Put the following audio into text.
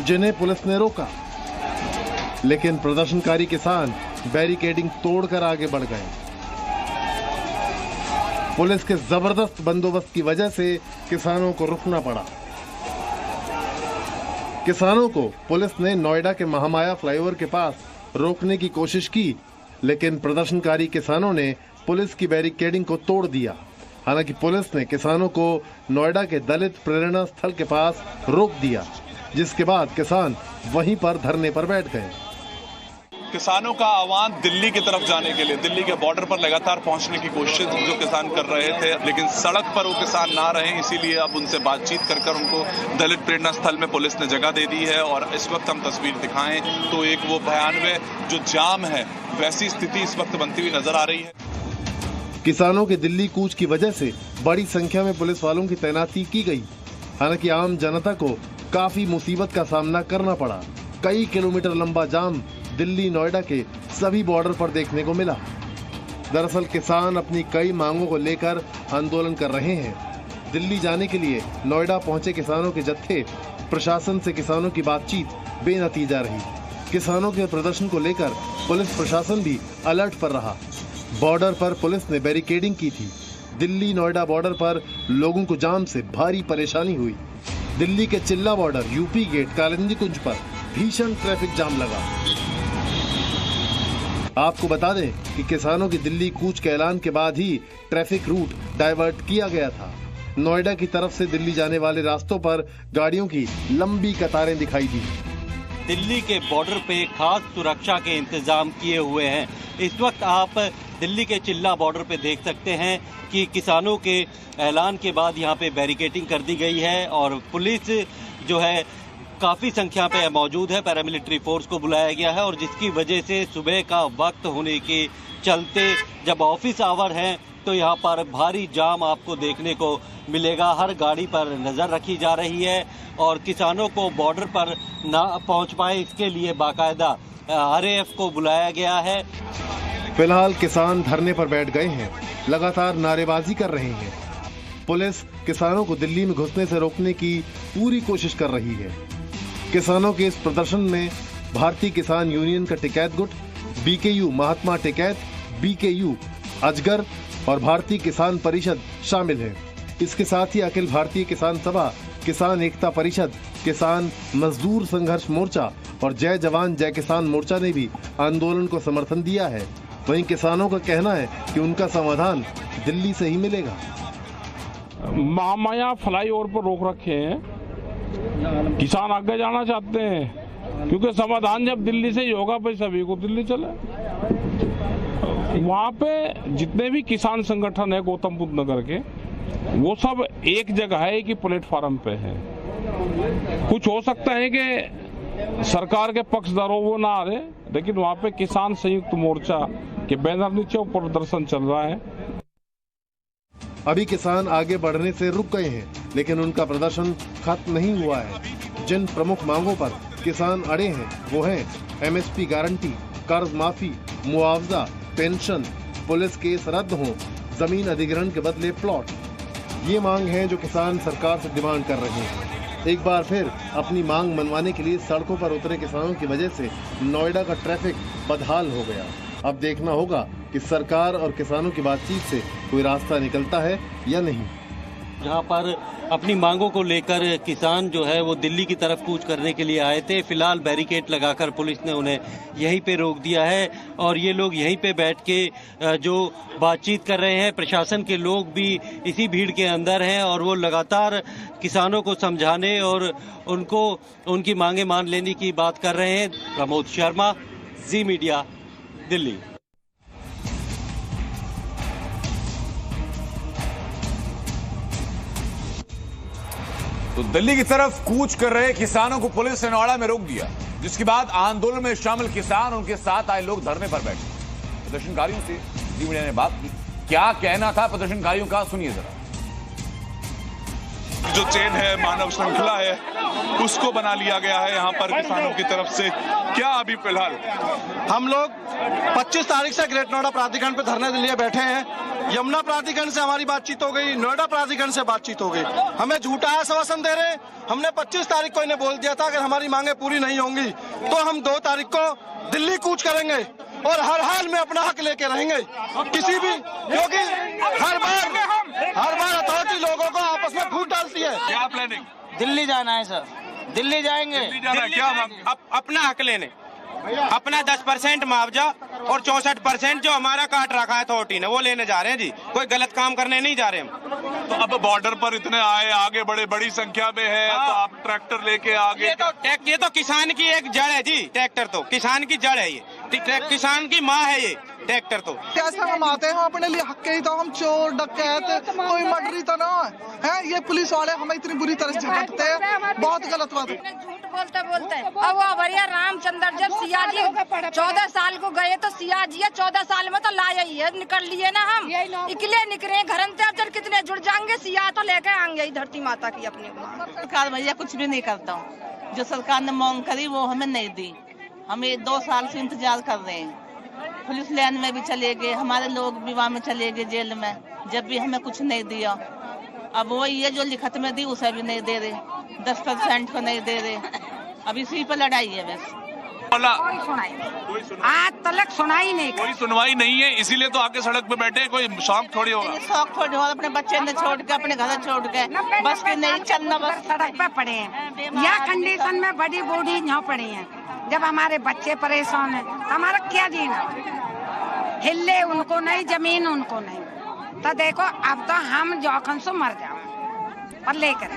जिन्हें पुलिस ने रोका, लेकिन प्रदर्शनकारी किसान बैरिकेडिंग तोड़कर आगे बढ़ गए। पुलिस के जबरदस्त बंदोबस्त की वजह से किसानों को रुकना पड़ा। किसानों को पुलिस ने नोएडा के महामाया फ्लाईओवर के पास रोकने की कोशिश की, लेकिन प्रदर्शनकारी किसानों ने पुलिस की बैरिकेडिंग को तोड़ दिया। हालांकि पुलिस ने किसानों को नोएडा के दलित प्रेरणा स्थल के पास रोक दिया, जिसके बाद किसान वहीं पर धरने पर बैठ गए। किसानों का आह्वान दिल्ली की तरफ जाने के लिए, दिल्ली के बॉर्डर पर लगातार पहुंचने की कोशिश जो किसान कर रहे थे, लेकिन सड़क पर वो किसान ना रहे, इसीलिए अब उनसे बातचीत कर उनको दलित प्रेरणा स्थल में पुलिस ने जगह दे दी है। और इस वक्त हम तस्वीर दिखाएं तो एक वो भयानक जो जाम है, वैसी स्थिति इस वक्त बनती हुई नजर आ रही है। किसानों के दिल्ली कूच की वजह से बड़ी संख्या में पुलिस वालों की तैनाती की गई। हालांकि आम जनता को काफी मुसीबत का सामना करना पड़ा। कई किलोमीटर लंबा जाम दिल्ली नोएडा के सभी बॉर्डर पर देखने को मिला। दरअसल किसान अपनी कई मांगों को लेकर आंदोलन कर रहे हैं। दिल्ली जाने के लिए नोएडा पहुंचे किसानों के जत्थे, प्रशासन से किसानों की बातचीत बेनतीजा रही। किसानों के प्रदर्शन को लेकर पुलिस प्रशासन भी अलर्ट पर रहा। बॉर्डर पर पुलिस ने बैरिकेडिंग की थी। दिल्ली नोएडा बॉर्डर पर लोगों को जाम से भारी परेशानी हुई। दिल्ली के चिल्ला बॉर्डर, यूपी गेट, कालिंदी कुंज पर भीषण ट्रैफिक जाम लगा। आपको बता दें कि किसानों की दिल्ली कूच के ऐलान के बाद ही ट्रैफिक रूट डाइवर्ट किया गया था। नोएडा की तरफ से दिल्ली जाने वाले रास्तों पर गाड़ियों की लंबी कतारें दिखाई दी। दिल्ली के बॉर्डर पे खास सुरक्षा के इंतजाम किए हुए हैं। इस वक्त आप दिल्ली के चिल्ला बॉर्डर पे देख सकते हैं कि किसानों के ऐलान के बाद यहाँ पे बैरिकेडिंग कर दी गई है और पुलिस जो है काफ़ी संख्या पे मौजूद है। पैरामिलिट्री फोर्स को बुलाया गया है और जिसकी वजह से सुबह का वक्त होने के चलते जब ऑफिस आवर हैं तो यहाँ पर भारी जाम आपको देखने को मिलेगा। हर गाड़ी पर नज़र रखी जा रही है और किसानों को बॉर्डर पर ना पहुँच पाए इसके लिए बाकायदा RAF को बुलाया गया है। फिलहाल किसान धरने पर बैठ गए हैं, लगातार नारेबाजी कर रहे हैं। पुलिस किसानों को दिल्ली में घुसने से रोकने की पूरी कोशिश कर रही है। किसानों के इस प्रदर्शन में भारतीय किसान यूनियन का टिकैत गुट, BKU महात्मा टिकैत, BKU अजगर और भारतीय किसान परिषद शामिल है। इसके साथ ही अखिल भारतीय किसान सभा, किसान एकता परिषद, किसान मजदूर संघर्ष मोर्चा और जय जवान जय किसान मोर्चा ने भी आंदोलन को समर्थन दिया है। वहीं किसानों का कहना है कि उनका समाधान दिल्ली से ही मिलेगा। महामाया फ्लाईओवर पर रोक रखे हैं, किसान आगे जाना चाहते हैं क्योंकि समाधान जब दिल्ली से ही होगा भाई सभी को दिल्ली चले। वहाँ पे जितने भी किसान संगठन है गौतम बुद्ध नगर के, वो सब एक जगह है, एक ही प्लेटफार्म पे है। कुछ हो सकता है कि सरकार के पक्षधरों वो ना आ रहे, लेकिन वहाँ पे किसान संयुक्त मोर्चा के बैनर नीचे प्रदर्शन चल रहा है। अभी किसान आगे बढ़ने से रुक गए हैं, लेकिन उनका प्रदर्शन खत्म नहीं हुआ है। जिन प्रमुख मांगों पर किसान अड़े हैं वो हैं MSP गारंटी, कर्ज माफी, मुआवजा, पेंशन, पुलिस केस रद्द हो, जमीन अधिग्रहण के बदले प्लॉट। ये मांग है जो किसान सरकार से डिमांड कर रहे हैं। एक बार फिर अपनी मांग मनवाने के लिए सड़कों पर उतरे किसानों की वजह से नोएडा का ट्रैफिक बदहाल हो गया। अब देखना होगा कि सरकार और किसानों की बातचीत से कोई रास्ता निकलता है या नहीं। जहाँ पर अपनी मांगों को लेकर किसान जो है वो दिल्ली की तरफ कूच करने के लिए आए थे। फिलहाल बैरिकेड लगाकर पुलिस ने उन्हें यहीं पे रोक दिया है और ये लोग यहीं पे बैठ के जो बातचीत कर रहे हैं। प्रशासन के लोग भी इसी भीड़ के अंदर हैं और वो लगातार किसानों को समझाने और उनको उनकी मांगे मान लेने की बात कर रहे हैं। प्रमोद शर्मा, जी मीडिया, दिल्ली। तो दिल्ली की तरफ कूच कर रहे किसानों को पुलिस ने नोएडा में रोक दिया, जिसके बाद आंदोलन में शामिल किसान, उनके साथ आए लोग धरने पर बैठे। प्रदर्शनकारियों से जी मीडिया ने बात की, क्या कहना था प्रदर्शनकारियों का, सुनिए जरा। जो चेन है, मानव श्रृंखला है, उसको बना लिया गया है यहाँ पर किसानों की तरफ से। क्या अभी फिलहाल हम लोग 25 तारीख से ग्रेट नोएडा प्राधिकरण पे धरने के लिए बैठे हैं यमुना प्राधिकरण से हमारी बातचीत हो गई, नोएडा प्राधिकरण से बातचीत हो गई। हमें झूठा आश्वासन दे रहे। हमने 25 तारीख को इन्हें बोल दिया था अगर हमारी मांगे पूरी नहीं होंगी तो हम 2 तारीख को दिल्ली कूच करेंगे और हर हाल में अपना हक लेके रहेंगे। किसी भी, क्योंकि हर बार अथॉरिटी लोगों को आपस में फूट डालती है। क्या प्लानिंग? दिल्ली जाना है सर, दिल्ली जाएंगे। दिल्ली जाना है, क्या मांग? अपना हक लेने, अपना 10% मुआवजा और 64% जो हमारा काट रखा है अथॉरिटी ने वो लेने जा रहे हैं जी। कोई गलत काम करने नहीं जा रहे हम। तो अब बॉर्डर पर इतने आगे बढ़े, बड़ी संख्या में है, तो आप ट्रैक्टर लेके आगे। ये तो किसान की एक जड़ है जी। ट्रैक्टर तो किसान की जड़ है, ये किसान की माँ है ये ट्रैक्टर तो। कैसे हम आते हैं अपने लिए हक के ही, तो हम चोर डकैत कोई मर्डरी तो ना है। ये पुलिस वाले हमें इतनी बुरी तरह से झपटते हैं, बहुत गलत बात है। झूठ बोलते अब वो भैया रामचंद्र जब सिया जी 14 साल को गए तो सिया जी 14 साल में तो लाया ही है, निकल लिए ना हम इकले निकले घर जब कितने जुड़ जाएंगे सिया तो लेके आएंगे ही धरती माता की अपनी। सरकार भैया कुछ भी नहीं करता हूँ, जो सरकार ने मांग करी वो हमें नहीं दी। हमें 2 साल से इंतजार कर रहे हैं। पुलिस लाइन में भी चले गए, हमारे लोग विवाह में चले गए जेल में, जब भी हमें कुछ नहीं दिया। अब वो ये जो लिखत में दी उसे भी नहीं दे रहे, 10% को नहीं दे रहे। अब इसी पर लड़ाई है बस। आज तलक सुनाई नहीं, कोई सुनवाई नहीं है, इसीलिए तो आके सड़क पे बैठे। कोई शौक थोड़ी होगा, शौक थोड़ी होगा। अपने बच्चे ने छोड़ के, अपने घर छोड़ के, बस के नहीं चलना, बस सड़क पे पड़े हैं। या कंडीशन में बड़ी बूढ़ी यहाँ पड़ी हैं। जब हमारे बच्चे परेशान हैं तो हमारा क्या जीना, हिले उनको नहीं, जमीन उनको नहीं। तो देखो अब तो हम जोखन से मर जाओ पर लेकर